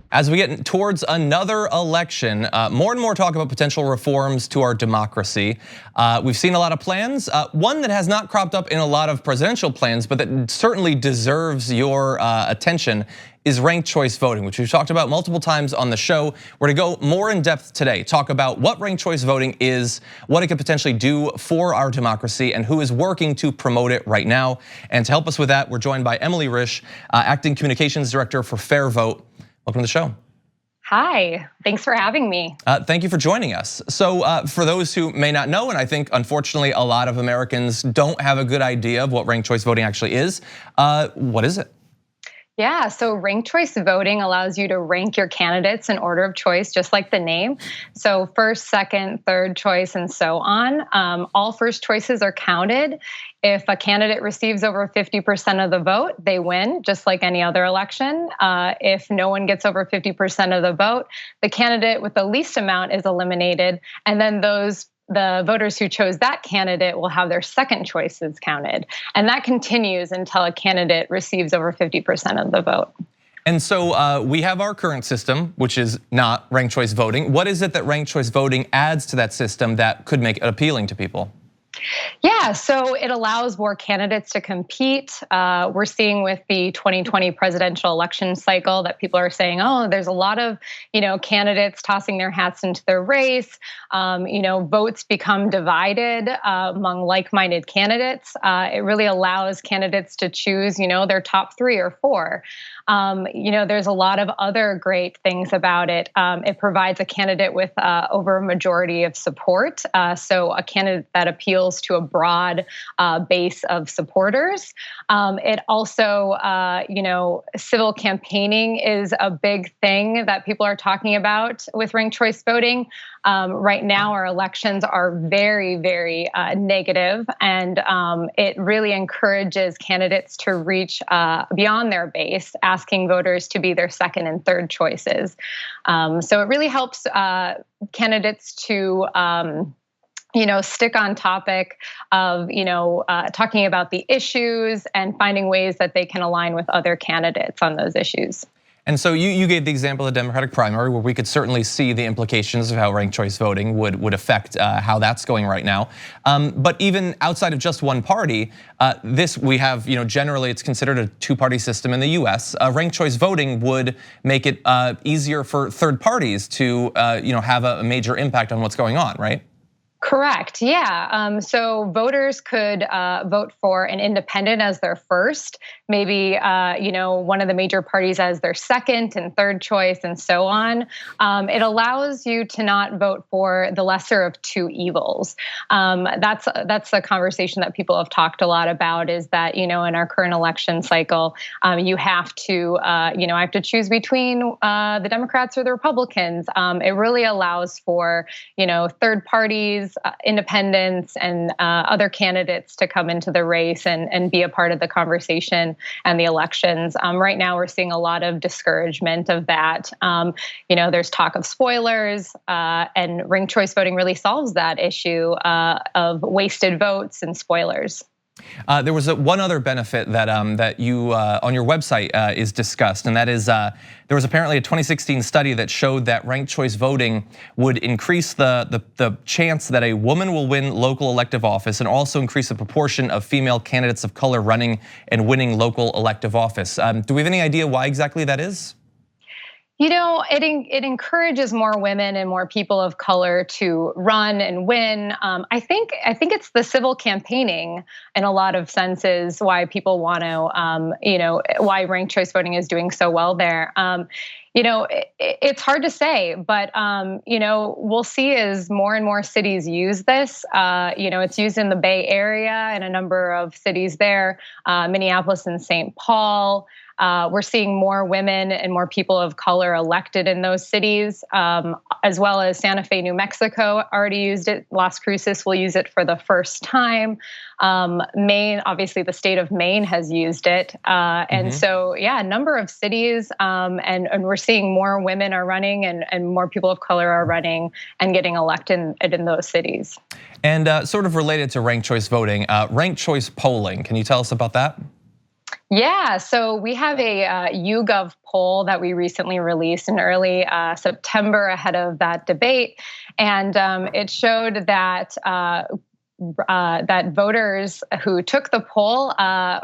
As we get towards another election, more and more talk about potential reforms to our democracy. We've seen a lot of plans. One that has not cropped up in a lot of presidential plans, but that certainly deserves your attention is ranked choice voting, which we've talked about multiple times on the show. We're gonna go more in depth today, talk about what ranked choice voting is, what it could potentially do for our democracy, and who is working to promote it right now. And to help us with that, we're joined by Emily Risch, Acting Communications Director for FairVote. Welcome to the show. Hi, thanks for having me. Thank you for joining us. So for those who may not know, and I think unfortunately a lot of Americans don't have a good idea of what ranked choice voting actually is, what is it? Yeah, so ranked choice voting allows you to rank your candidates in order of choice, just like the name. So first, second, third choice, and so on. All first choices are counted. If a candidate receives over 50% of the vote, they win, just like any other election. If no one gets over 50% of the vote, the candidate with the least amount is eliminated, and then the voters who chose that candidate will have their second choices counted. And that continues until a candidate receives over 50% of the vote. And so we have our current system, which is not ranked choice voting. What is it that ranked choice voting adds to that system that could make it appealing to people? Yeah, so it allows more candidates to compete. We're seeing with the 2020 presidential election cycle that people are saying, oh, there's a lot of candidates tossing their hats into the race. Votes become divided among like-minded candidates. It really allows candidates to choose, their top 3 or 4. There's a lot of other great things about it. It provides a candidate with over a majority of support. So a candidate that appeals to a broad base of supporters. It also, civil campaigning is a big thing that people are talking about with ranked choice voting. Right now, our elections are very, very negative, and it really encourages candidates to reach beyond their base, asking voters to be their second and third choices. So it really helps candidates to stick on topic of, talking about the issues and finding ways that they can align with other candidates on those issues. And so you gave the example of the Democratic primary, where we could certainly see the implications of how ranked choice voting would affect how that's going right now. But even outside of just one party, we have, generally it's considered a 2-party system in the US. Ranked choice voting would make it easier for third parties to, have a major impact on what's going on, right? Correct, yeah. So voters could vote for an independent as their first, maybe one of the major parties as their second and third choice, and so on. It allows you to not vote for the lesser of 2 evils. That's the conversation that people have talked a lot about, is that in our current election cycle, you have to I have to choose between the Democrats or the Republicans. It really allows for third parties, independents, and other candidates to come into the race and be a part of the conversation and the elections. Right now, we're seeing a lot of discouragement of that. There's talk of spoilers, and ranked choice voting really solves that issue of wasted votes and spoilers. There was one other benefit that you on your website is discussed, and that is there was apparently a 2016 study that showed that ranked choice voting would increase the chance that a woman will win local elective office, and also increase the proportion of female candidates of color running and winning local elective office. Do we have any idea why exactly that is? It encourages more women and more people of color to run and win. I think it's the civil campaigning in a lot of senses why people want to, why ranked choice voting is doing so well there. It's hard to say, but we'll see as more and more cities use this. It's used in the Bay Area and a number of cities there, Minneapolis and St. Paul. We're seeing more women and more people of color elected in those cities, as well as Santa Fe, New Mexico already used it. Las Cruces will use it for the first time. Maine, obviously the state of Maine has used it. And so, yeah, a number of cities, and we're seeing more women are running and more people of color are running and getting elected in those cities. And sort of related to ranked choice voting, ranked choice polling, can you tell us about that? Yeah, so we have a YouGov poll that we recently released in early September ahead of that debate, and it showed that that voters who took the poll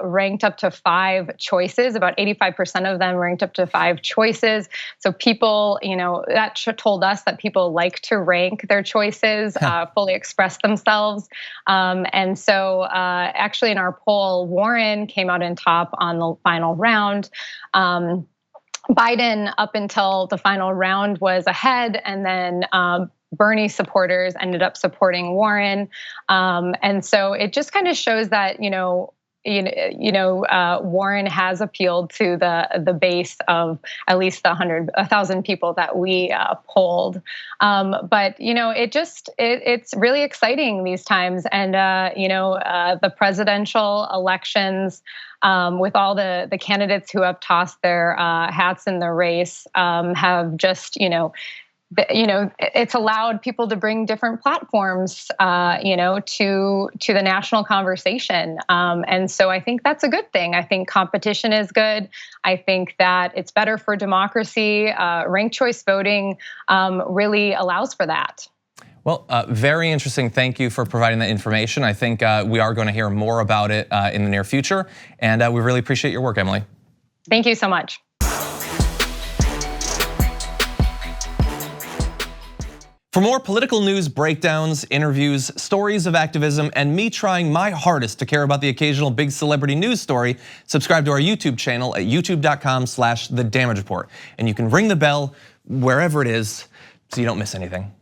ranked up to 5 choices. About 85% of them ranked up to 5 choices. So people, that told us that people like to rank their choices, fully express themselves. And so actually in our poll, Warren came out in top on the final round. Biden, up until the final round, was ahead, and then Bernie supporters ended up supporting Warren, and so it just kind of shows that Warren has appealed to the base of at least the 1,000 people that we polled. But it's really exciting these times, and the presidential elections, with all the candidates who have tossed their hats in the race, have just it's allowed people to bring different platforms, to the national conversation. And so I think that's a good thing. I think competition is good. I think that it's better for democracy. Ranked choice voting really allows for that. Well, very interesting. Thank you for providing that information. I think we are going to hear more about it in the near future. And we really appreciate your work, Emily. Thank you so much. For more political news, breakdowns, interviews, stories of activism, and me trying my hardest to care about the occasional big celebrity news story, subscribe to our YouTube channel at youtube.com/The Damage Report. And you can ring the bell wherever it is so you don't miss anything.